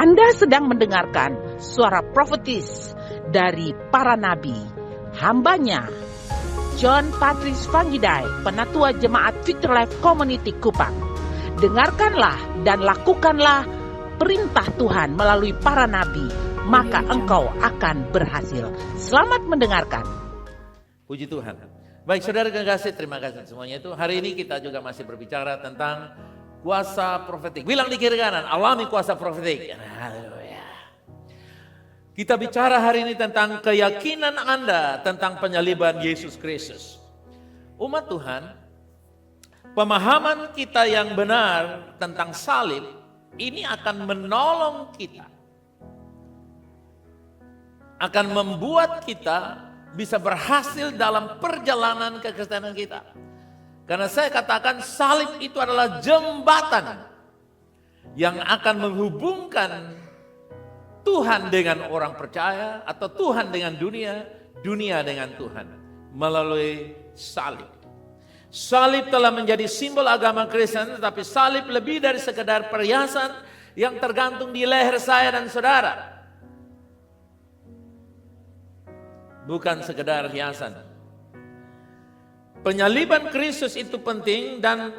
Anda sedang mendengarkan suara profetis dari para nabi, hambanya John Patrice Vanggidai, Penatua Jemaat Future Life Community Kupang. Dengarkanlah dan lakukanlah perintah Tuhan melalui para nabi, maka engkau akan berhasil. Selamat mendengarkan. Puji Tuhan. Baik saudara kekasih, terima kasih semuanya itu. Hari ini kita juga masih berbicara tentang kuasa profetik. Bilang di kiri kanan, alami kuasa profetik. Haleluya. Kita bicara hari ini tentang keyakinan Anda tentang penyaliban Yesus Kristus. Umat Tuhan, pemahaman kita yang benar tentang salib ini akan menolong kita. Akan membuat kita bisa berhasil dalam perjalanan kekristenan kita. Karena saya katakan salib itu adalah jembatan yang akan menghubungkan Tuhan dengan orang percaya atau Tuhan dengan dunia, dunia dengan Tuhan melalui salib. Salib telah menjadi simbol agama Kristen, tetapi salib lebih dari sekedar perhiasan yang tergantung di leher saya dan saudara. Bukan sekedar hiasan. Penyaliban Kristus itu penting dan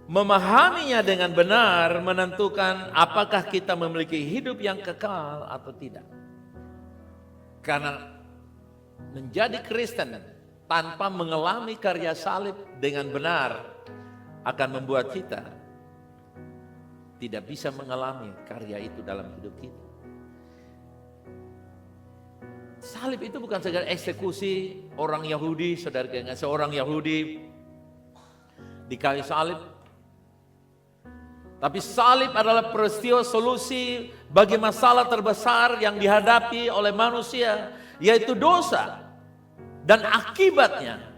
memahaminya dengan benar menentukan apakah kita memiliki hidup yang kekal atau tidak. Karena menjadi Kristen tanpa mengalami karya salib dengan benar akan membuat kita tidak bisa mengalami karya itu dalam hidup kita. Salib itu bukan sekedar eksekusi orang Yahudi, saudara, seorang Yahudi di kayu salib. Tapi salib adalah peristiwa solusi bagi masalah terbesar yang dihadapi oleh manusia, yaitu dosa. Dan akibatnya,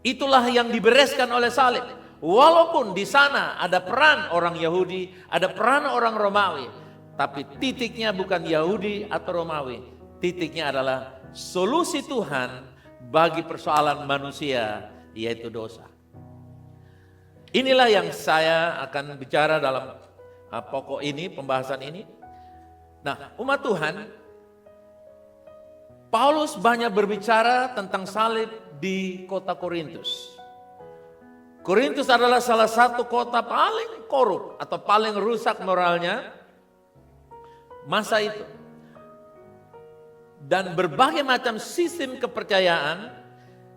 itulah yang dibereskan oleh salib. Walaupun di sana ada peran orang Yahudi, ada peran orang Romawi. Tapi titiknya bukan Yahudi atau Romawi. Titiknya adalah solusi Tuhan bagi persoalan manusia, yaitu dosa. Inilah yang saya akan bicara dalam pokok ini, pembahasan ini. Nah, umat Tuhan, Paulus banyak berbicara tentang salib di kota Korintus. Korintus adalah salah satu kota paling korup atau paling rusak moralnya masa itu. Dan berbagai macam sistem kepercayaan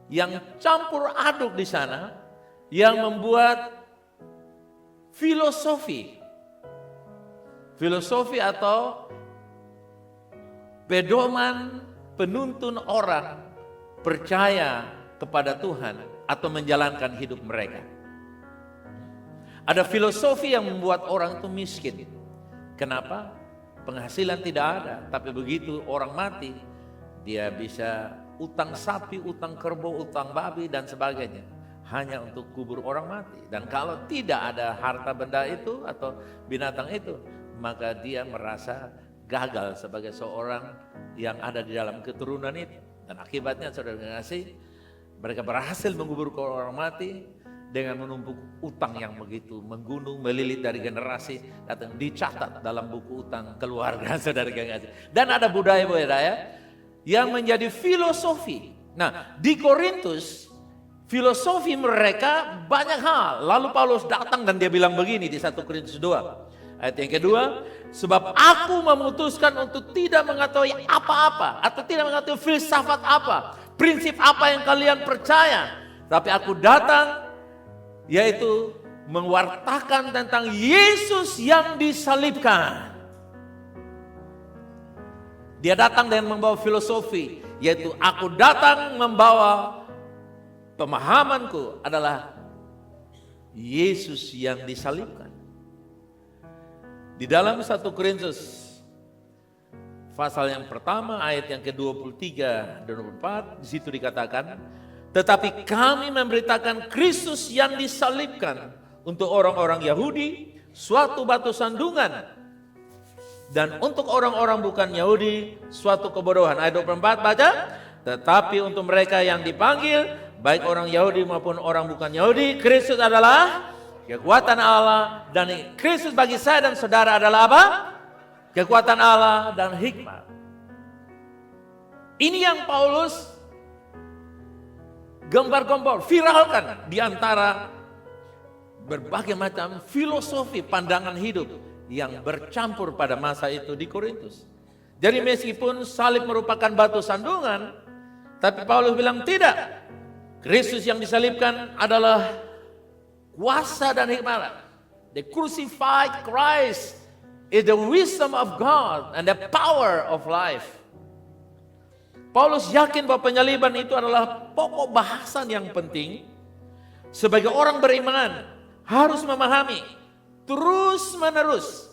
yang campur aduk di sana yang membuat filosofi atau pedoman penuntun orang percaya kepada Tuhan atau menjalankan hidup mereka. Ada filosofi yang membuat orang itu miskin. Kenapa? Penghasilan tidak ada, tapi begitu orang mati, dia bisa utang sapi, utang kerbau, utang babi dan sebagainya. Hanya untuk kubur orang mati. Dan kalau tidak ada harta benda itu atau binatang itu, maka dia merasa gagal sebagai seorang yang ada di dalam keturunan itu. Dan akibatnya saudara kasih, mereka berhasil menguburkan orang mati dengan menumpuk utang yang begitu menggunung, melilit dari generasi, datang dicatat dalam buku utang keluarga saudara kasih. Dan ada budaya-budaya yang menjadi filosofi. Nah, di Korintus filosofi mereka banyak hal. Lalu Paulus datang dan dia bilang begini di 1 Korintus 2 ayat yang kedua, sebab aku memutuskan untuk tidak mengetahui apa-apa atau tidak mengetahui filsafat apa, prinsip apa yang kalian percaya, tapi aku datang yaitu mewartakan tentang Yesus yang disalibkan. Dia datang dengan membawa filosofi, yaitu aku datang membawa pemahamanku adalah Yesus yang disalibkan. Di dalam 1 Korintus pasal yang pertama ayat yang ke-23 dan 24 di situ dikatakan, tetapi kami memberitakan Kristus yang disalibkan untuk orang-orang Yahudi suatu batu sandungan dan untuk orang-orang bukan Yahudi suatu kebodohan. Ayat 24 baca, tetapi untuk mereka yang dipanggil baik orang Yahudi maupun orang bukan Yahudi, Kristus adalah kekuatan Allah, dan Kristus bagi saya dan saudara adalah apa? kekuatan Allah dan hikmat. Ini yang Paulus gambar-gambar, viralkan di antara berbagai macam filosofi pandangan hidup yang bercampur pada masa itu di Korintus. Jadi meskipun salib merupakan batu sandungan, tapi Paulus bilang tidak. Kristus yang disalibkan adalah kuasa dan hikmat. The crucified Christ is the wisdom of God and the power of life. Paulus yakin bahwa penyaliban itu adalah pokok bahasan yang penting. Sebagai orang beriman harus memahami terus menerus.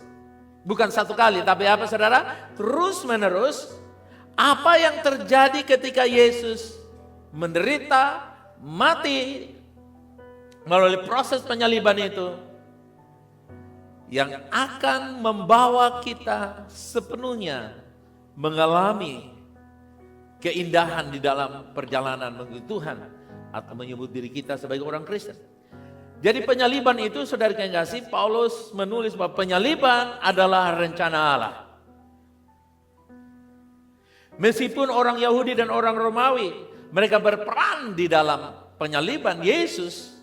Bukan satu kali, tapi apa saudara? Terus menerus apa yang terjadi ketika Yesus menderita, mati melalui proses penyaliban itu, yang akan membawa kita sepenuhnya mengalami keindahan di dalam perjalanan menuju Tuhan atau menyebut diri kita sebagai orang Kristen. Jadi penyaliban itu, saudara yang kasih, Paulus menulis bahwa penyaliban adalah rencana Allah. Meskipun orang Yahudi dan orang Romawi mereka berperan di dalam penyaliban Yesus,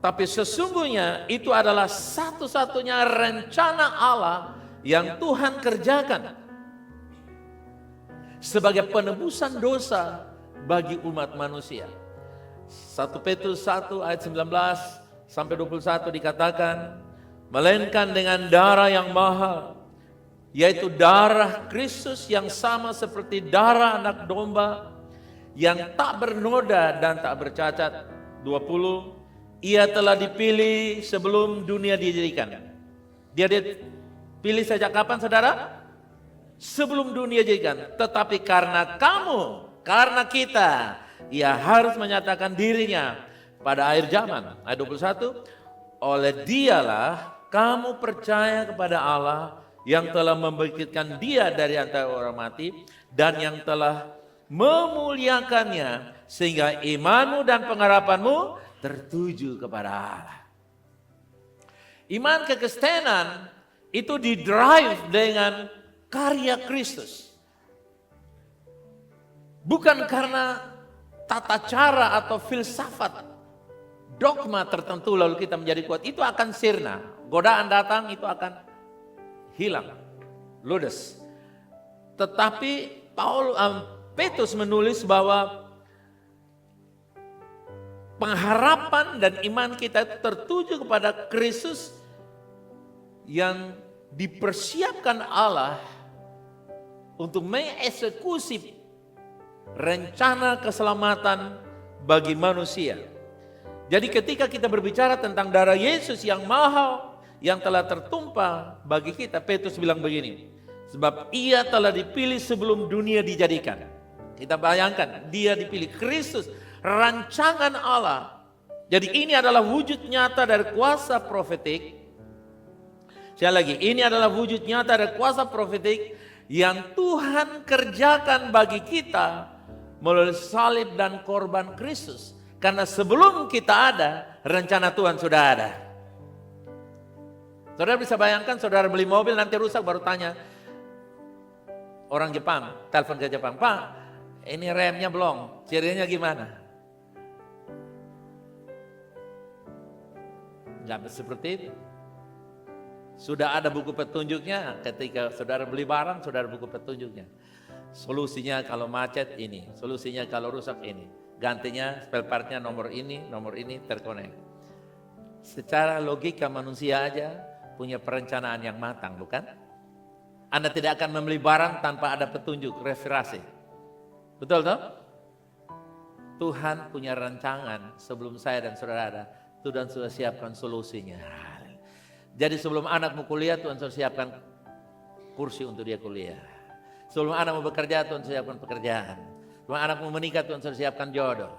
tapi sesungguhnya itu adalah satu-satunya rencana Allah yang Tuhan kerjakan sebagai penebusan dosa bagi umat manusia. 1 Petrus 1 ayat 19 sampai 21 dikatakan, melainkan dengan darah yang mahal, yaitu darah Kristus yang sama seperti darah anak domba yang tak bernoda dan tak bercacat. 20, ia telah dipilih sebelum dunia dijadikan. Dia dipilih sejak kapan saudara? Sebelum dunia dijadikan. Tetapi karena kamu, karena kita, ia harus menyatakan dirinya pada akhir zaman. Ayat 21, oleh dialah kamu percaya kepada Allah yang telah membangkitkan dia dari antara orang mati dan yang telah memuliakannya sehingga imanmu dan pengharapanmu tertuju kepada Allah. Iman kekristenan itu didrive dengan karya Kristus. Bukan karena tata cara atau filsafat dogma tertentu lalu kita menjadi kuat. Itu akan sirna. Godaan datang itu akan hilang, ludes. Tetapi Petrus menulis bahwa pengharapan dan iman kita tertuju kepada Kristus yang dipersiapkan Allah untuk mengeksekusi rencana keselamatan bagi manusia. Jadi ketika kita berbicara tentang darah Yesus yang mahal, yang telah tertumpah bagi kita, Petrus bilang begini, sebab ia telah dipilih sebelum dunia dijadikan. Kita bayangkan, dia dipilih, Kristus, rancangan Allah. Jadi ini adalah wujud nyata dari kuasa profetik. Sekali lagi, ini adalah wujud nyata dari kuasa profetik yang Tuhan kerjakan bagi kita melalui salib dan korban Kristus. Karena sebelum kita ada, rencana Tuhan sudah ada. Saudara bisa bayangkan, saudara beli mobil nanti rusak baru tanya orang Jepang, telepon ke Jepang, Pak, ini remnya belum, cirinya gimana? Enggak seperti itu. Sudah ada buku petunjuknya, ketika saudara beli barang, saudara buku petunjuknya. Solusinya kalau macet ini, solusinya kalau rusak ini. Gantinya spare partnya nomor ini terkonek. Secara logika manusia aja punya perencanaan yang matang, bukan? Anda tidak akan membeli barang tanpa ada petunjuk, referensi. Betul toh? Tuhan punya rancangan sebelum saya dan saudara ada. Tuhan sudah siapkan solusinya. Jadi sebelum anakmu kuliah, Tuhan sudah siapkan kursi untuk dia kuliah. Sebelum anakmu bekerja, Tuhan siapkan pekerjaan. Sebelum anakmu menikah, Tuhan sudah siapkan jodoh.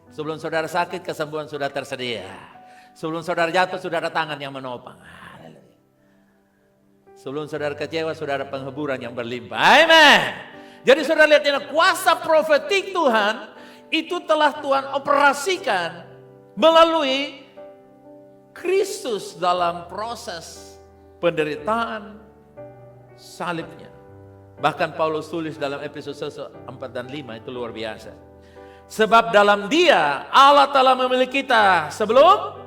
Sebelum saudara sakit, kesembuhan sudah tersedia. Sebelum saudara jatuh, sudah ada tangan yang menopang. Sebelum saudara kecewa, sudah ada penghiburan yang berlimpah. Amen. Jadi saudara lihat ini, kuasa profetik Tuhan, itu telah Tuhan operasikan melalui Kristus dalam proses penderitaan, salibnya. Bahkan Paulus tulis dalam Efesus 4 dan 5, itu luar biasa. Sebab dalam Dia Allah telah memilih kita sebelum,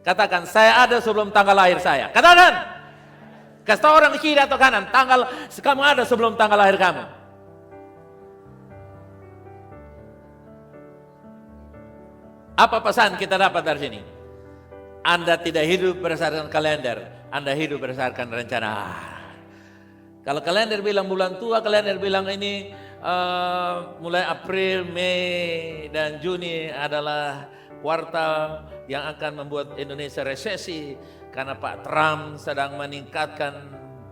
katakan, saya ada sebelum tanggal lahir saya. Katakan. Kasih tahu orang kiri atau kanan, kamu ada sebelum tanggal lahir kamu. Apa pesan kita dapat dari sini? Anda tidak hidup berdasarkan kalender, Anda hidup berdasarkan rencana. Kalau kalender bilang bulan tua, kalender bilang ini mulai April, Mei, dan Juni adalah kuartal yang akan membuat Indonesia resesi karena Pak Trump sedang meningkatkan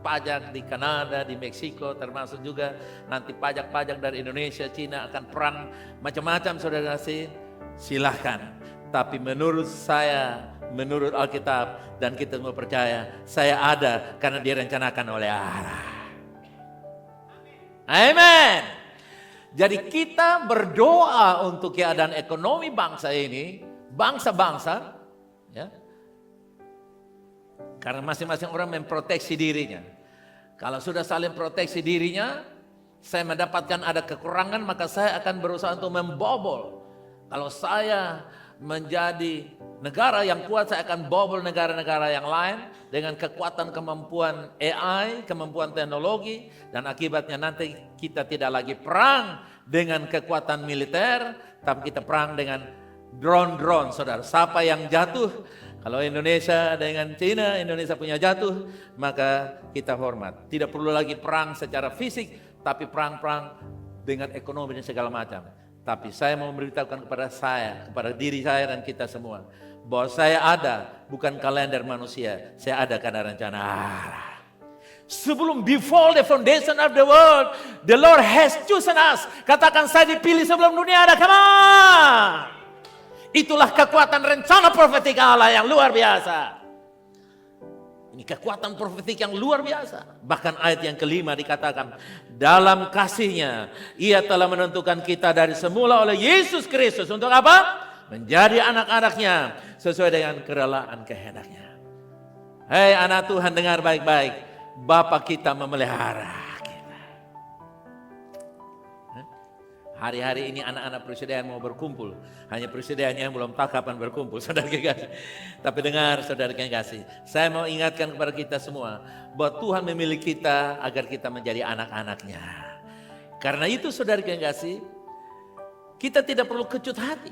pajak di Kanada, di Meksiko, termasuk juga nanti pajak-pajak dari Indonesia, Cina akan perang macam-macam, saudara kasih. Silahkan. Tapi menurut saya, menurut Alkitab dan kita semua percaya, saya ada karena direncanakan oleh Allah. Amin. Jadi kita berdoa untuk keadaan ekonomi bangsa ini, bangsa-bangsa, ya. Karena masing-masing orang memproteksi dirinya. Kalau sudah saling proteksi dirinya, saya mendapatkan ada kekurangan, maka saya akan berusaha untuk membobol. Kalau saya menjadi negara yang kuat, saya akan bobol negara-negara yang lain dengan kekuatan kemampuan AI, kemampuan teknologi, dan akibatnya nanti kita tidak lagi perang dengan kekuatan militer, tapi kita perang dengan drone-drone, saudara. Siapa yang jatuh? Kalau Indonesia dengan Cina, Indonesia punya jatuh, maka kita hormat. Tidak perlu lagi perang secara fisik, tapi perang-perang dengan ekonomi dan segala macam. Tapi saya mau memberitahukan kepada diri saya dan kita semua, bahwa saya ada bukan kalender manusia, saya ada karena rencana Allah. Sebelum before the foundation of the world, the Lord has chosen us. Katakan, saya dipilih sebelum dunia ada. Come on! Itulah kekuatan rencana profetik Allah yang luar biasa. Ini kekuatan profetik yang luar biasa. Bahkan ayat yang kelima dikatakan, dalam kasihnya Ia telah menentukan kita dari semula oleh Yesus Kristus. Untuk apa? Menjadi anak-anaknya sesuai dengan kerelaan kehendaknya. Hei anak Tuhan, dengar baik-baik. Bapa kita memelihara. Hari-hari ini anak-anak presiden mau berkumpul. Hanya presidennya yang belum tahu kapan berkumpul, saudara kekasih. Tapi dengar saudara kekasih, saya mau ingatkan kepada kita semua bahwa Tuhan memilih kita agar kita menjadi anak-anaknya. Karena itu saudara kekasih, kita tidak perlu kecut hati.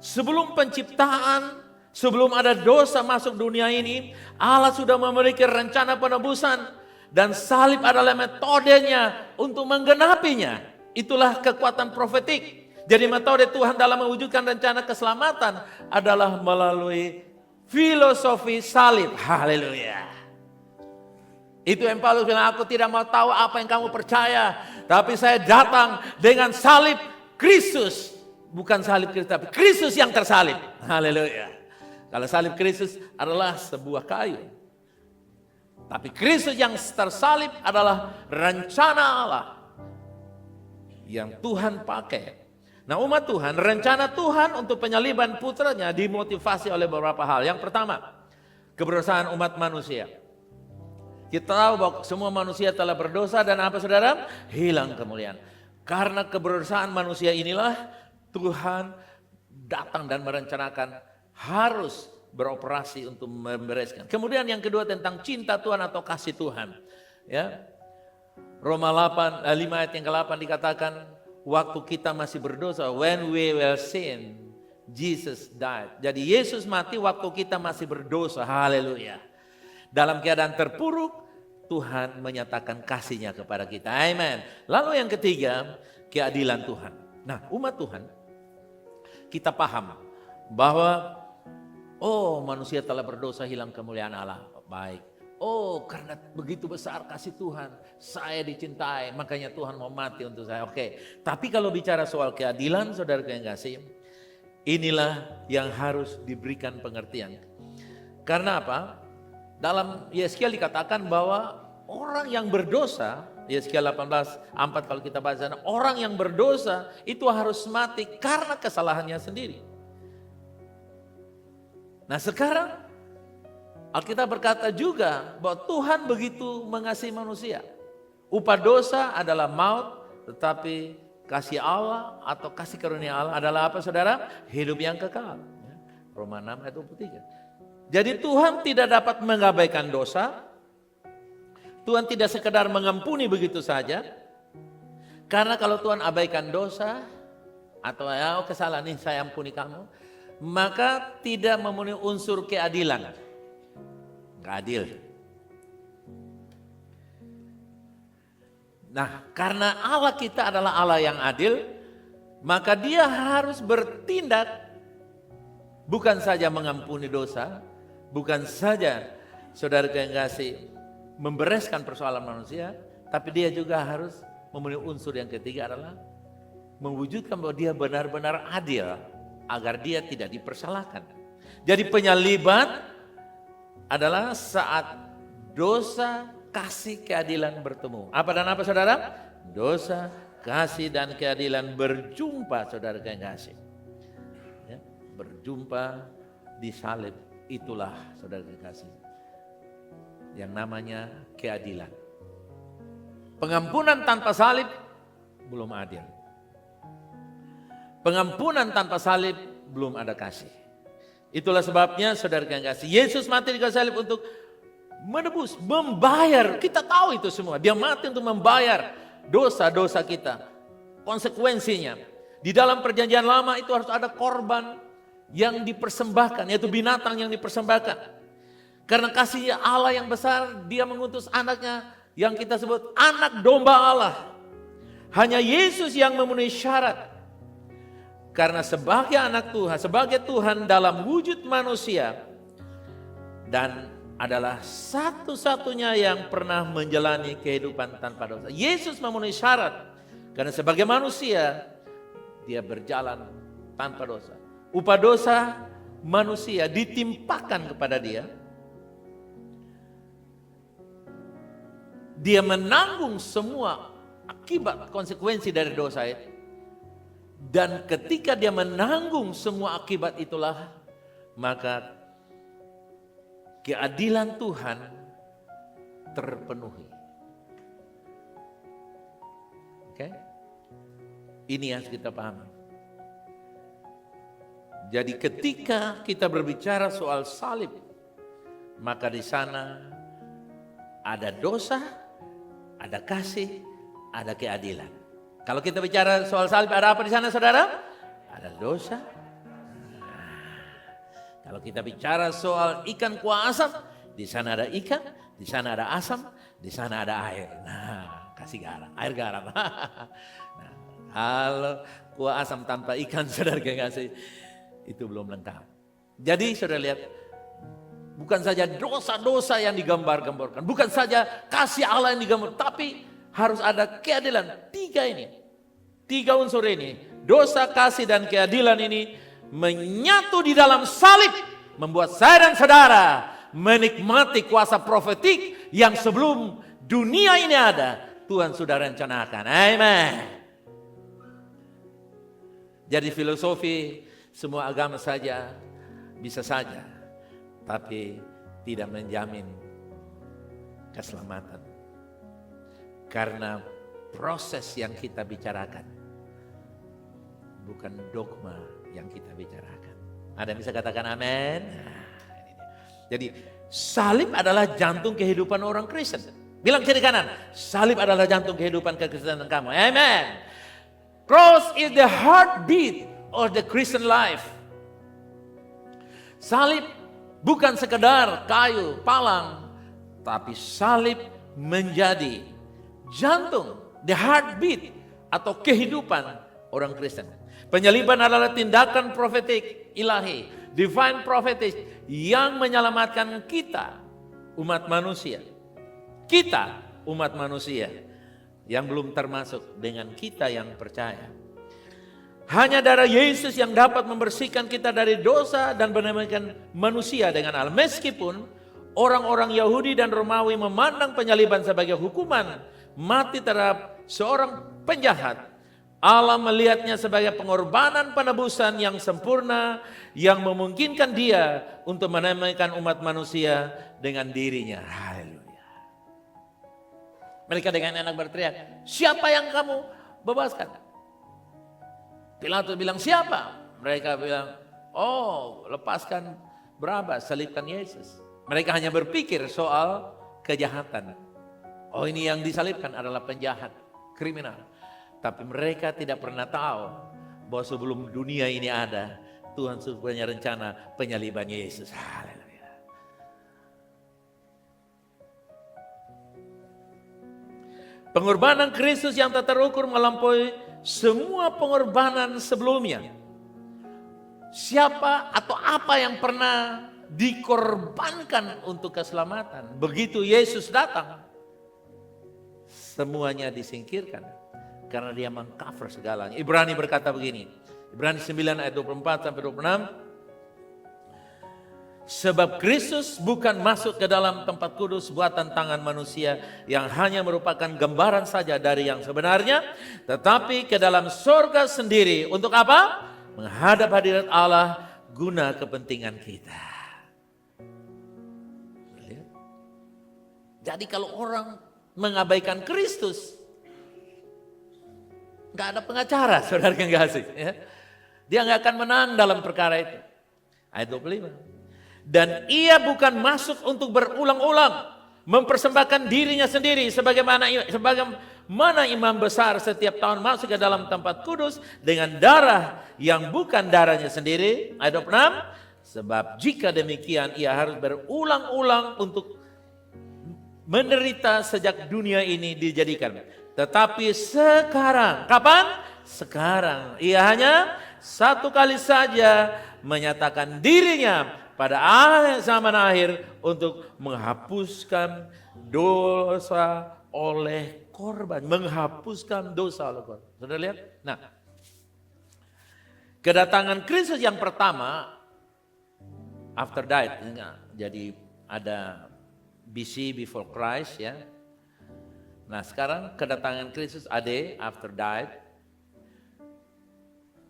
Sebelum penciptaan, sebelum ada dosa masuk dunia ini, Allah sudah memberikan rencana penebusan. Dan salib adalah metodenya untuk menggenapinya. Itulah kekuatan profetik. Jadi metode Tuhan dalam mewujudkan rencana keselamatan adalah melalui filosofi salib. Haleluya. Itu yang Paulus bilang, aku tidak mau tahu apa yang kamu percaya, tapi saya datang dengan salib Kristus. Bukan salib Kristus, tapi Kristus yang tersalib. Haleluya. Kalau salib Kristus adalah sebuah kayu, tapi Kristus yang tersalib adalah rencana Allah yang Tuhan pakai. Nah umat Tuhan, rencana Tuhan untuk penyaliban putranya dimotivasi oleh beberapa hal. Yang pertama, keberdosan umat manusia. Kita tahu bahwa semua manusia telah berdosa dan apa saudara? Hilang kemuliaan. Karena keberdosan manusia inilah Tuhan datang dan merencanakan harus beroperasi untuk membereskan. Kemudian yang kedua tentang cinta Tuhan atau kasih Tuhan. Ya. Roma 5 ayat yang ke-8 dikatakan, waktu kita masih berdosa, when we were sin, Jesus died. Jadi Yesus mati waktu kita masih berdosa. Haleluya. Dalam keadaan terpuruk, Tuhan menyatakan kasih-Nya kepada kita. Amen. Lalu yang ketiga, keadilan Tuhan. Nah, umat Tuhan, kita paham bahwa manusia telah berdosa, hilang kemuliaan Allah. Baik. Karena begitu besar kasih Tuhan, saya dicintai, makanya Tuhan mau mati untuk saya. Oke. Tapi kalau bicara soal keadilan, saudara yang kasih, inilah yang harus diberikan pengertian. Karena apa? Dalam Yeskiel dikatakan bahwa orang yang berdosa, Yeskiel 18:4 kalau kita baca, orang yang berdosa itu harus mati karena kesalahannya sendiri. Nah sekarang Alkitab berkata juga bahwa Tuhan begitu mengasihi manusia. Upah dosa adalah maut, tetapi kasih Allah atau kasih karunia Allah adalah apa saudara? Hidup yang kekal. Roma 6 ayat 23. Jadi Tuhan tidak dapat mengabaikan dosa. Tuhan tidak sekedar mengampuni begitu saja. Karena kalau Tuhan abaikan dosa, atau kesalahan ini saya ampuni kamu, maka tidak memenuhi unsur keadilan. Nggak adil. Nah, karena Allah kita adalah Allah yang adil, maka Dia harus bertindak bukan saja mengampuni dosa, bukan saja saudara yang kasih membereskan persoalan manusia, tapi Dia juga harus memenuhi unsur yang ketiga adalah mewujudkan bahwa Dia benar-benar adil agar Dia tidak dipersalahkan. Jadi penyaliban adalah saat dosa, kasih, keadilan bertemu. Apa dan apa saudara? Dosa, kasih dan keadilan berjumpa saudara yang kasih. Ya, berjumpa di salib, itulah saudara yang kasih. Yang namanya keadilan. Pengampunan tanpa salib belum adil. Pengampunan tanpa salib belum ada kasih. Itulah sebabnya saudara yang kasih, Yesus mati di kayu salib untuk menebus, membayar. Kita tahu itu semua. Dia mati untuk membayar dosa-dosa kita. Konsekuensinya, di dalam perjanjian lama itu harus ada korban yang dipersembahkan, yaitu binatang yang dipersembahkan. Karena kasihnya Allah yang besar, Dia mengutus anaknya yang kita sebut anak domba Allah. Hanya Yesus yang memenuhi syarat. Karena sebagai anak Tuhan, sebagai Tuhan dalam wujud manusia, dan adalah satu-satunya yang pernah menjalani kehidupan tanpa dosa. Yesus memenuhi syarat. Karena sebagai manusia, Dia berjalan tanpa dosa. Upah dosa manusia ditimpakan kepada Dia. Dia menanggung semua akibat konsekuensi dari dosa itu. Dan ketika Dia menanggung semua akibat itulah, maka keadilan Tuhan terpenuhi. Oke? Ini yang kita pahami. Jadi ketika kita berbicara soal salib, maka di sana ada dosa, ada kasih, ada keadilan. Kalau kita bicara soal salib, ada apa di sana saudara? Ada dosa. Kalau kita bicara soal ikan kuah asam, di sana ada ikan, di sana ada asam, di sana ada air. Nah, kasih garam, air garam. Nah, kalau kuah asam tanpa ikan, saudara kasih, itu belum lengkap. Jadi saudara lihat, bukan saja dosa-dosa yang digambar-gambarkan, bukan saja kasih Allah yang digambar, tapi harus ada keadilan. Tiga unsur ini, dosa, kasih, dan keadilan ini menyatu di dalam salib, membuat saya dan saudara menikmati kuasa profetik yang sebelum dunia ini ada, Tuhan sudah rencanakan. Amen. Jadi filosofi semua agama saja bisa saja, tapi tidak menjamin keselamatan. Karena proses yang kita bicarakan bukan dogma yang kita bicarakan. Ada yang bisa katakan amin? Nah, ini dia. Jadi salib adalah jantung kehidupan orang Kristen. Bilang kiri kanan, salib adalah jantung kehidupan kekristenan kamu. Amen. Cross is the heartbeat of the Christian life. Salib bukan sekedar kayu, palang, tapi salib menjadi jantung, the heartbeat atau kehidupan orang Kristen. Penyaliban adalah tindakan profetik ilahi, divine prophetic yang menyelamatkan kita, umat manusia. Kita, umat manusia yang belum termasuk dengan kita yang percaya. Hanya darah Yesus yang dapat membersihkan kita dari dosa dan menambahkan manusia dengan Allah. Meskipun orang-orang Yahudi dan Romawi memandang penyaliban sebagai hukuman mati terhadap seorang penjahat, Allah melihatnya sebagai pengorbanan penebusan yang sempurna yang memungkinkan dia untuk menamaikan umat manusia dengan dirinya. Haleluya. Mereka dengan enak berteriak, siapa yang kamu bebaskan? Pilatus bilang, siapa? Mereka bilang, oh, lepaskan Barabas, salibkan Yesus. Mereka hanya berpikir soal kejahatan. Oh, ini yang disalibkan adalah penjahat, kriminal. Tapi mereka tidak pernah tahu bahwa sebelum dunia ini ada, Tuhan sudah punya rencana penyaliban Yesus. Haleluya. Pengorbanan Kristus yang tak terukur melampaui semua pengorbanan sebelumnya. Siapa atau apa yang pernah dikorbankan untuk keselamatan. Begitu Yesus datang, semuanya disingkirkan. Karena dia mengcover segalanya. Ibrani berkata begini. Ibrani 9 ayat 24 sampai 26. Sebab Kristus bukan masuk ke dalam tempat kudus buatan tangan manusia yang hanya merupakan gambaran saja dari yang sebenarnya. Tetapi ke dalam surga sendiri. Untuk apa? Menghadap hadirat Allah guna kepentingan kita. Jadi kalau orang mengabaikan Kristus, nggak ada pengacara, saudara yang kasih. Ya. Dia nggak akan menang dalam perkara itu. Ayat 25. Dan ia bukan masuk untuk berulang-ulang mempersembahkan dirinya sendiri sebagaimana imam besar setiap tahun masuk ke dalam tempat kudus dengan darah yang bukan darahnya sendiri. Ayat 26. Sebab jika demikian ia harus berulang-ulang untuk menderita sejak dunia ini dijadikan. Tetapi sekarang, kapan? Sekarang. Ia hanya satu kali saja menyatakan dirinya pada zaman akhir untuk menghapuskan dosa oleh korban. Menghapuskan dosa oleh korban. Sudah lihat? Nah, kedatangan Kristus yang pertama, after died. Jadi ada BC, before Christ ya. Nah sekarang kedatangan Kristus AD, after died.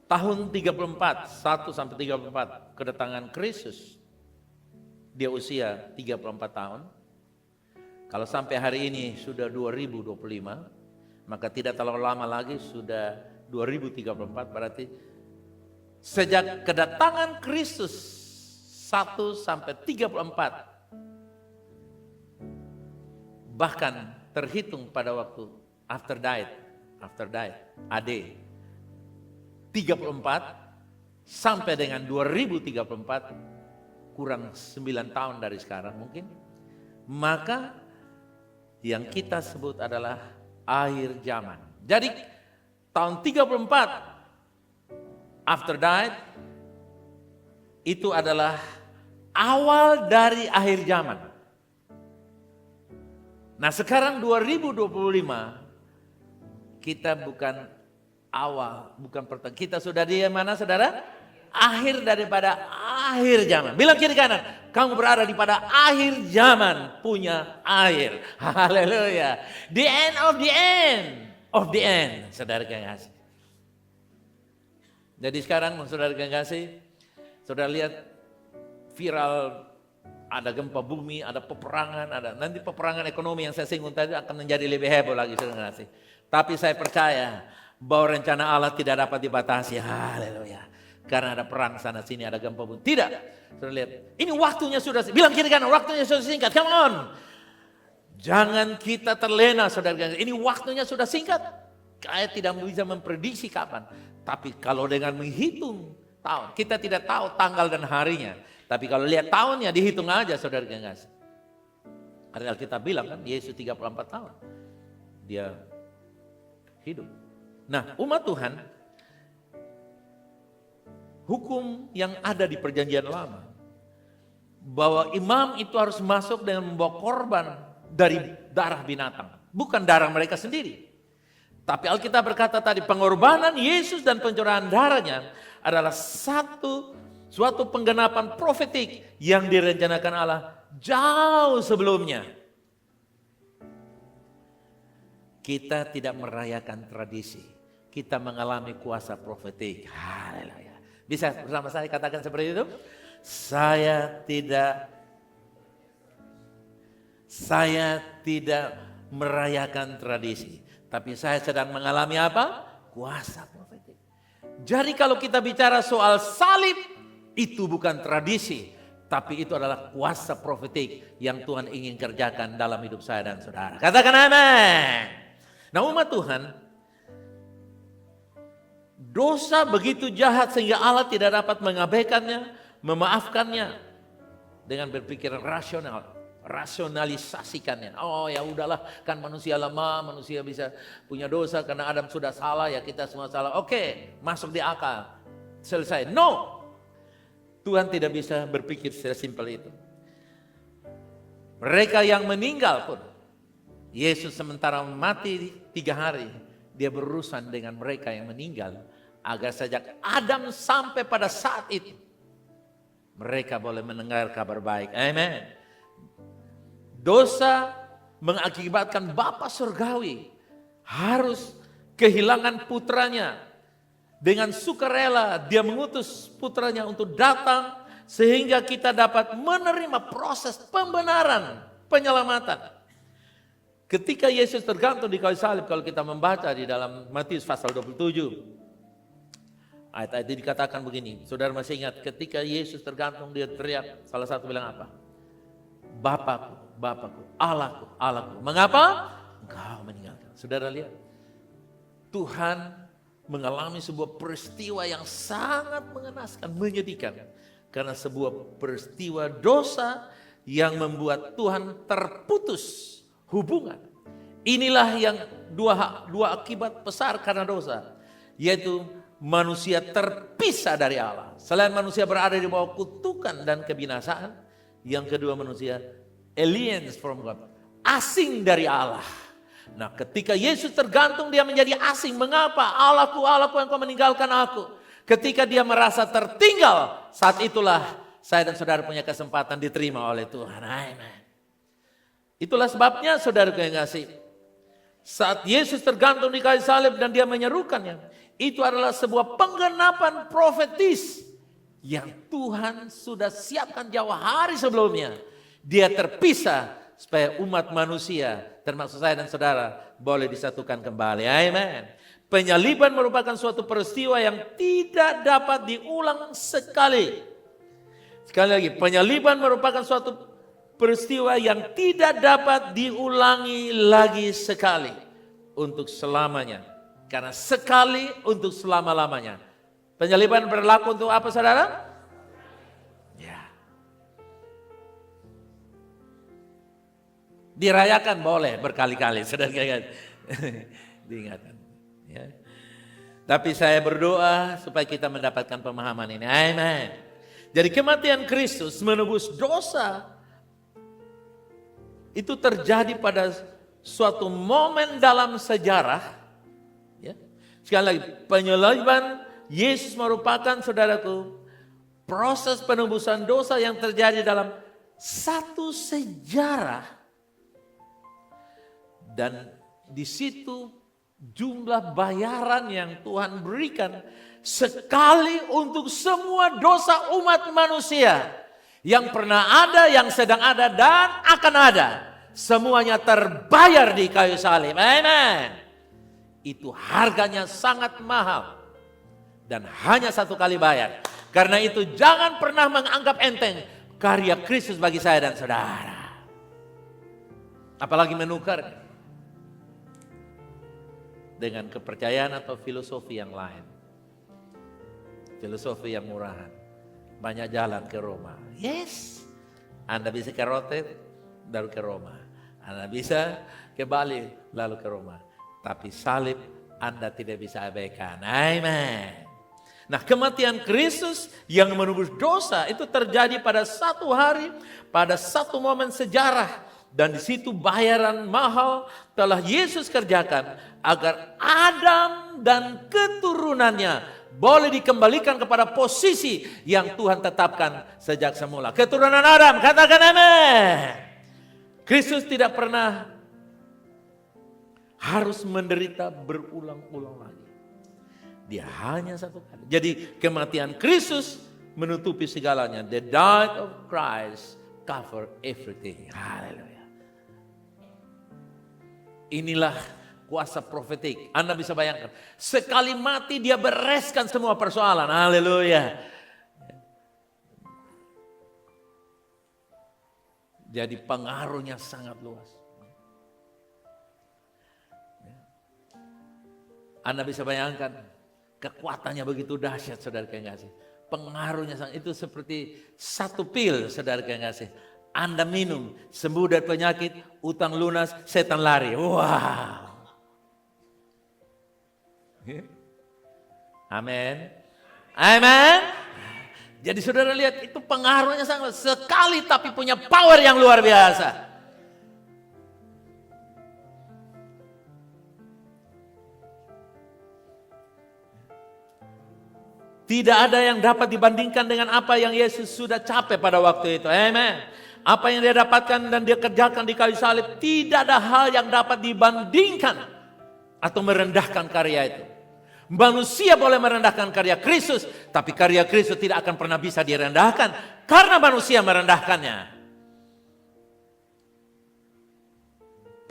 Tahun 34, 1 sampai 34 kedatangan Kristus. Dia usia 34 tahun. Kalau sampai hari ini sudah 2025, maka tidak terlalu lama lagi sudah 2034, berarti sejak kedatangan Kristus 1 sampai 34, bahkan terhitung pada waktu after died, AD 34 sampai dengan 2034, kurang 9 tahun dari sekarang mungkin. Maka yang kita sebut adalah akhir zaman. Jadi tahun 34 after died itu adalah awal dari akhir zaman. Nah sekarang 2025 kita bukan awal, bukan pertengahan. Kita sudah di mana saudara? Akhir daripada akhir zaman. Bilang kiri kanan, kamu berada di pada akhir zaman punya akhir. Haleluya. The end of the end of the end. Saudara yang kasih. Jadi sekarang saudara yang kasih, saudara lihat viral. Ada gempa bumi, ada peperangan, ada nanti peperangan ekonomi yang saya singgung tadi akan menjadi lebih heboh lagi, saudara kasih. Tapi saya percaya bahwa rencana Allah tidak dapat dibatasi. Haleluya. Karena ada perang sana sini, ada gempa bumi. Tidak. Saudara lihat, ini waktunya sudah, bilang kiri kanan, waktunya sudah singkat. Come on. Jangan kita terlena, saudara. Ini waktunya sudah singkat. Kayak tidak bisa memprediksi kapan. Tapi kalau dengan menghitung tahun, kita tidak tahu tanggal dan harinya. Tapi kalau lihat tahunnya dihitung aja saudara yang kasih. Karena Alkitab bilang kan Yesus 34 tahun. Dia hidup. Nah umat Tuhan, hukum yang ada di perjanjian lama. Bahwa imam itu harus masuk dengan membawa korban dari darah binatang. Bukan darah mereka sendiri. Tapi Alkitab berkata tadi pengorbanan Yesus dan pencurahan darahnya adalah suatu penggenapan profetik yang direncanakan Allah jauh sebelumnya. Kita tidak merayakan tradisi. kita mengalami kuasa profetik. Haleluya. Bisa bersama saya katakan seperti itu? Saya tidak merayakan tradisi, tapi saya sedang mengalami apa? Kuasa profetik. Jadi kalau kita bicara soal salib, itu bukan tradisi, tapi itu adalah kuasa profetik yang Tuhan ingin kerjakan dalam hidup saya dan saudara. Katakan amin. Nah, umat Tuhan, dosa begitu jahat sehingga Allah tidak dapat mengabaikannya, memaafkannya dengan berpikir rasionalisasikannya. Oh ya udahlah, kan manusia lemah, manusia bisa punya dosa karena Adam sudah salah, ya kita semua salah. Oke, masuk di akal, selesai. No, Tuhan tidak bisa berpikir sesimpel itu. Mereka yang meninggal pun, Yesus sementara mati 3 hari, dia berurusan dengan mereka yang meninggal, agar sejak Adam sampai pada saat itu, mereka boleh mendengar kabar baik. Amin. Dosa mengakibatkan Bapa Surgawi harus kehilangan putranya. Dengan sukarela dia mengutus putranya untuk datang sehingga kita dapat menerima proses pembenaran, penyelamatan. Ketika Yesus tergantung di kayu salib, kalau kita membaca di dalam Matius pasal 27, ayat-ayat ini dikatakan begini. Saudara masih ingat ketika Yesus tergantung, dia teriak, salah satu bilang apa? Bapakku, Bapakku, Allahku, Allahku, mengapa Engkau meninggalkan? Saudara lihat, Tuhan mengalami sebuah peristiwa yang sangat mengenaskan, menyedihkan. Karena sebuah peristiwa dosa yang membuat Tuhan terputus hubungan. Inilah yang dua akibat besar karena dosa. Yaitu manusia terpisah dari Allah. Selain manusia berada di bawah kutukan dan kebinasaan. Yang kedua, manusia aliens from God, asing dari Allah. Nah, ketika Yesus tergantung, dia menjadi asing. Mengapa? Allahku, Allahku, Engkau meninggalkan aku. Ketika dia merasa tertinggal, saat itulah saya dan saudara punya kesempatan diterima oleh Tuhan. Amin. Itulah sebabnya saudara yang kasih, saat Yesus tergantung di kayu salib dan dia menyerukannya, itu adalah sebuah penggenapan profetis yang Tuhan sudah siapkan jauh hari sebelumnya. Dia terpisah supaya umat manusia, termasuk saya dan saudara, boleh disatukan kembali. Amin. Penyaliban merupakan suatu peristiwa yang tidak dapat diulang sekali. Sekali lagi, penyaliban merupakan suatu peristiwa yang tidak dapat diulangi lagi sekali. Untuk selamanya. Karena sekali untuk selama-lamanya. Penyaliban berlaku untuk apa, saudara? Ya. Dirayakan boleh berkali-kali, saudara. Diingatkan. Ya. Tapi saya berdoa supaya kita mendapatkan pemahaman ini. Amin. Jadi kematian Kristus menebus dosa itu terjadi pada suatu momen dalam sejarah. Ya. Sekali lagi, penyaliban Yesus merupakan, saudaraku, proses penebusan dosa yang terjadi dalam satu sejarah. Dan di situ jumlah bayaran yang Tuhan berikan sekali untuk semua dosa umat manusia. Yang pernah ada, yang sedang ada, dan akan ada. Semuanya terbayar di kayu salib. Amen. Itu harganya sangat mahal. Dan hanya satu kali bayar. Karena itu jangan pernah menganggap enteng karya Kristus bagi saya dan saudara. Apalagi menukar dengan kepercayaan atau filosofi yang lain. Filosofi yang murahan. Banyak jalan ke Roma. Yes. Anda bisa ke Rotterdam, lalu ke Roma. Anda bisa ke Bali, lalu ke Roma. Tapi salib Anda tidak bisa abaikan. Amen. Nah, kematian Kristus yang menebus dosa itu terjadi pada satu hari, pada satu momen sejarah. Dan di situ bayaran mahal telah Yesus kerjakan agar Adam dan keturunannya boleh dikembalikan kepada posisi yang Tuhan tetapkan sejak semula. Keturunan Adam, katakan amin. Kristus tidak pernah harus menderita berulang-ulang lagi. Dia hanya satu kali. Jadi kematian Kristus menutupi segalanya. The death of Christ cover everything. Haleluya. Inilah kuasa profetik. Anda bisa bayangkan. Sekali mati dia bereskan semua persoalan. Haleluya. Jadi pengaruhnya sangat luas. Anda bisa bayangkan kekuatannya begitu dahsyat, saudara kekasih. Pengaruhnya sangat, itu seperti satu pil, saudara kekasih. Anda minum, sembuh dari penyakit, utang lunas, setan lari. Wow. Amin. Amin. Jadi saudara lihat itu pengaruhnya sangat sekali tapi punya power yang luar biasa. Tidak ada yang dapat dibandingkan dengan apa yang Yesus sudah capai pada waktu itu. Amen. Apa yang dia dapatkan dan dia kerjakan di kayu salib, tidak ada hal yang dapat dibandingkan atau merendahkan karya itu. Manusia boleh merendahkan karya Kristus, tapi karya Kristus tidak akan pernah bisa direndahkan karena manusia merendahkannya.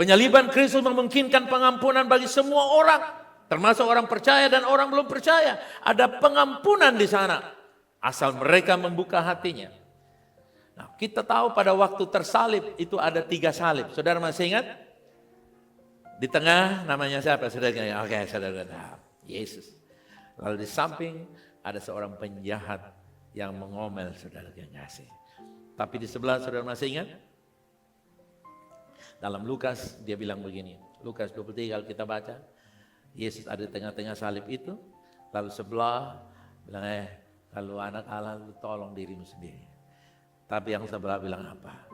Penyaliban Kristus memungkinkan pengampunan bagi semua orang, termasuk orang percaya dan orang belum percaya. Ada pengampunan di sana, asal mereka membuka hatinya. Nah, kita tahu pada waktu tersalib itu ada 3 salib. Saudara masih ingat? Di tengah namanya siapa? Saudara? Oke, saudara. Yesus. Lalu di samping ada seorang penjahat yang mengomel, saudara yang kasih. Tapi di sebelah, saudara masih ingat? Dalam Lukas dia bilang begini. Lukas 23 kalau kita baca. Yesus ada di tengah-tengah salib itu. Lalu sebelah bilang, kalau anak Allah lu tolong dirimu sendiri. Tapi yang sebelah bilang apa?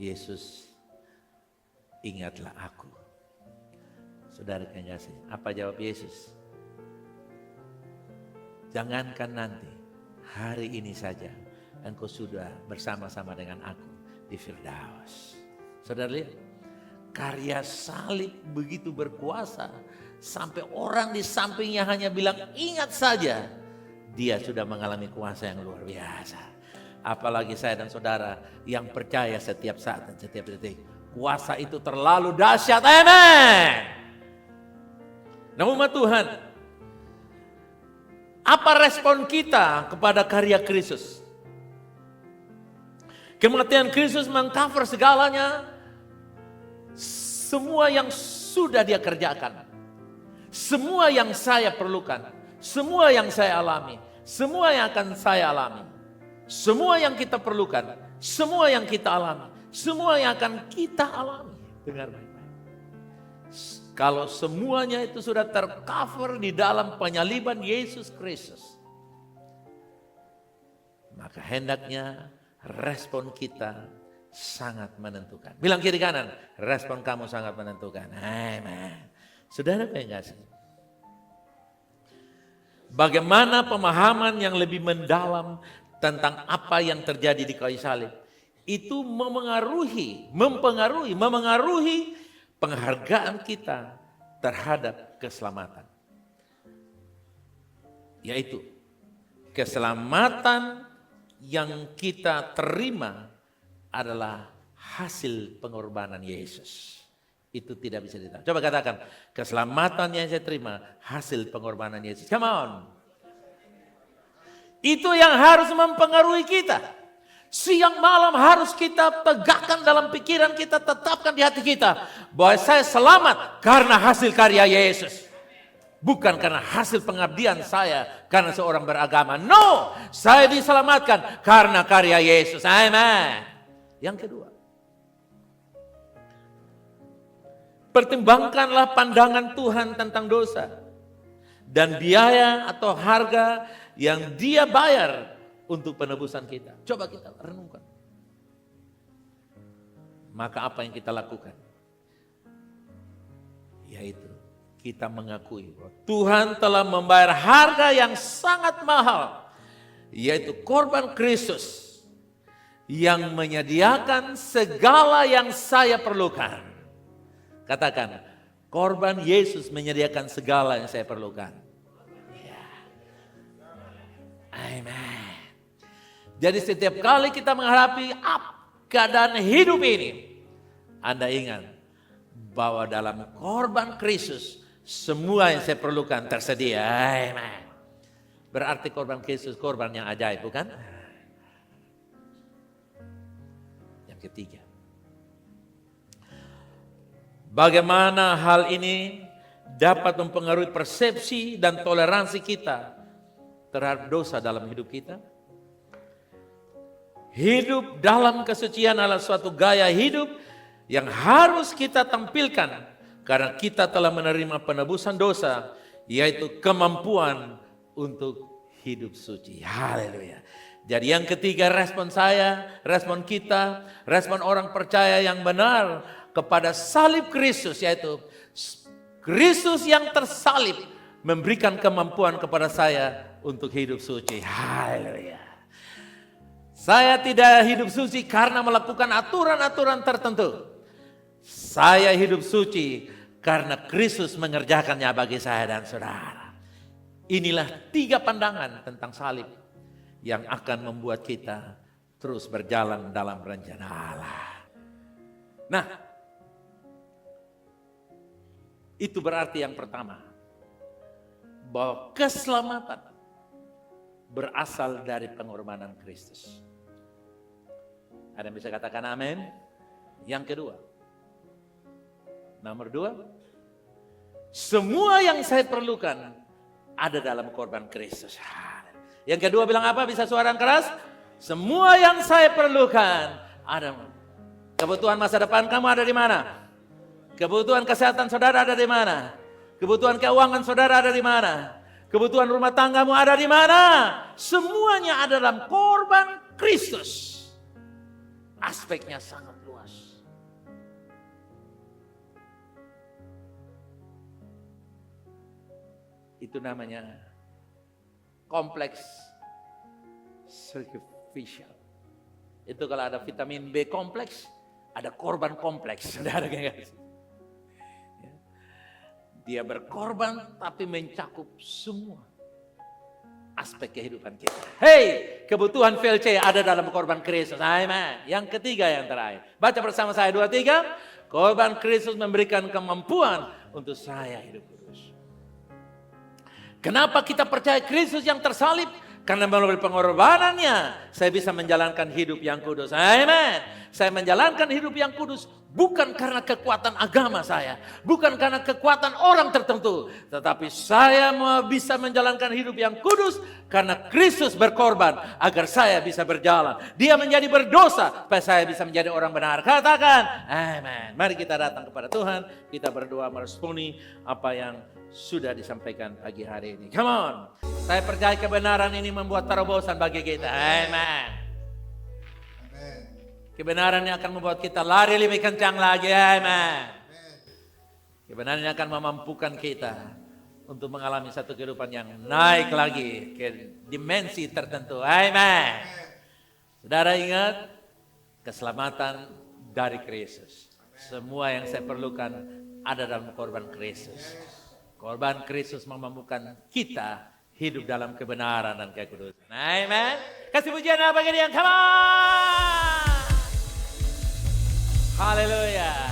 Yesus, ingatlah aku. Saudara yang kasih. Apa jawab Yesus? Jangankan nanti, hari ini saja engkau sudah bersama-sama dengan aku di Firdaus. Saudara lihat, karya salib begitu berkuasa sampai orang di sampingnya hanya bilang ingat saja. Dia sudah mengalami kuasa yang luar biasa. Apalagi saya dan saudara yang percaya setiap saat dan setiap detik. Kuasa itu terlalu dahsyat. Amin. Nah umat Tuhan, apa respon kita kepada karya Kristus? Kematian Kristus mengcover segalanya. Semua yang sudah dia kerjakan. Semua yang saya perlukan. Semua yang saya alami. Semua yang akan saya alami. Semua yang kita perlukan. Semua yang kita alami. Semua yang akan kita alami. Dengar baik-baik. Kalau semuanya itu sudah tercover di dalam penyaliban Yesus Kristus, maka hendaknya respon kita sangat menentukan. Bilang kiri kanan, respon kamu sangat menentukan. Amen. Saudara pengasih, bagaimana pemahaman yang lebih mendalam tentang apa yang terjadi di kayu salib itu mempengaruhi penghargaan kita terhadap keselamatan. Yaitu keselamatan yang kita terima adalah hasil pengorbanan Yesus. Itu tidak bisa ditanya. Coba katakan, keselamatan yang saya terima hasil pengorbanan Yesus. Come on. Itu yang harus mempengaruhi kita. Siang malam harus kita tegakkan dalam pikiran kita, tetapkan di hati kita bahwa saya selamat karena hasil karya Yesus. Bukan karena hasil pengabdian saya karena seorang beragama. No, saya diselamatkan karena karya Yesus. Amen. Yang kedua, pertimbangkanlah pandangan Tuhan tentang dosa dan biaya atau harga yang Dia bayar untuk penebusan kita. Coba kita renungkan. Maka apa yang kita lakukan? Yaitu kita mengakui bahwa Tuhan telah membayar harga yang sangat mahal. Yaitu korban Kristus yang menyediakan segala yang saya perlukan. Katakan, korban Yesus menyediakan segala yang saya perlukan. Jadi setiap kali kita menghadapi keadaan hidup ini, Anda ingat bahwa dalam korban Kristus semua yang saya perlukan tersedia. Amen. Berarti korban Kristus korban yang ajaib, bukan? Yang ketiga, bagaimana hal ini dapat mempengaruhi persepsi dan toleransi kita terhadap dosa dalam hidup kita? Hidup dalam kesucian adalah suatu gaya hidup yang harus kita tampilkan karena kita telah menerima penebusan dosa, yaitu kemampuan untuk hidup suci. Haleluya. Jadi yang ketiga, respon saya, respon kita, respon orang percaya yang benar kepada salib Kristus, yaitu Kristus yang tersalib memberikan kemampuan kepada saya untuk hidup suci. Haleluya. Saya tidak hidup suci karena melakukan aturan-aturan tertentu. Saya hidup suci karena Kristus mengerjakannya bagi saya dan saudara. Inilah 3 pandangan tentang salib yang akan membuat kita terus berjalan dalam rencana Allah. Nah, itu berarti yang pertama, bahwa keselamatan berasal dari pengorbanan Kristus. Ada yang bisa katakan amin? Yang kedua, nomor 2, semua yang saya perlukan ada dalam korban Kristus. Yang kedua bilang apa? Bisa suara yang keras? Semua yang saya perlukan ada. Kebutuhan masa depan kamu ada di mana? Kebutuhan kesehatan saudara ada di mana? Kebutuhan keuangan saudara ada di mana? Kebutuhan rumah tanggamu ada di mana? Semuanya ada dalam korban Kristus. Aspeknya sangat luas. Itu namanya kompleks sacrificial. Itu kalau ada vitamin B kompleks, ada korban kompleks. Saudara enggak? Dia berkorban tapi mencakup semua aspek kehidupan kita. Hey, kebutuhan VLC ada dalam korban Kristus. Amen. Yang ketiga yang terakhir. Baca bersama saya 2, 3. Korban Kristus memberikan kemampuan untuk saya hidup kudus. Kenapa kita percaya Kristus yang tersalib? Karena melalui pengorbanannya saya bisa menjalankan hidup yang kudus. Amen. Saya menjalankan hidup yang kudus bukan karena kekuatan agama saya, bukan karena kekuatan orang tertentu, tetapi saya mau bisa menjalankan hidup yang kudus karena Kristus berkorban agar saya bisa berjalan. Dia menjadi berdosa supaya saya bisa menjadi orang benar. Katakan amin. Mari kita datang kepada Tuhan, kita berdoa meresponi apa yang sudah disampaikan pagi hari ini. Come on. Saya percaya kebenaran ini membuat terobosan bagi kita. Amen. Kebenaran yang akan membuat kita lari lebih kencang lagi. Amen. Kebenaran yang akan memampukan kita untuk mengalami satu kehidupan yang naik lagi ke dimensi tertentu. Amen. Saudara ingat, keselamatan dari Kristus. Semua yang saya perlukan ada dalam korban Kristus. Korban Kristus memampukan kita hidup dalam kebenaran dan kekudusan. Amen. Kasih pujian apa bagi dia? Come on. Haleluya.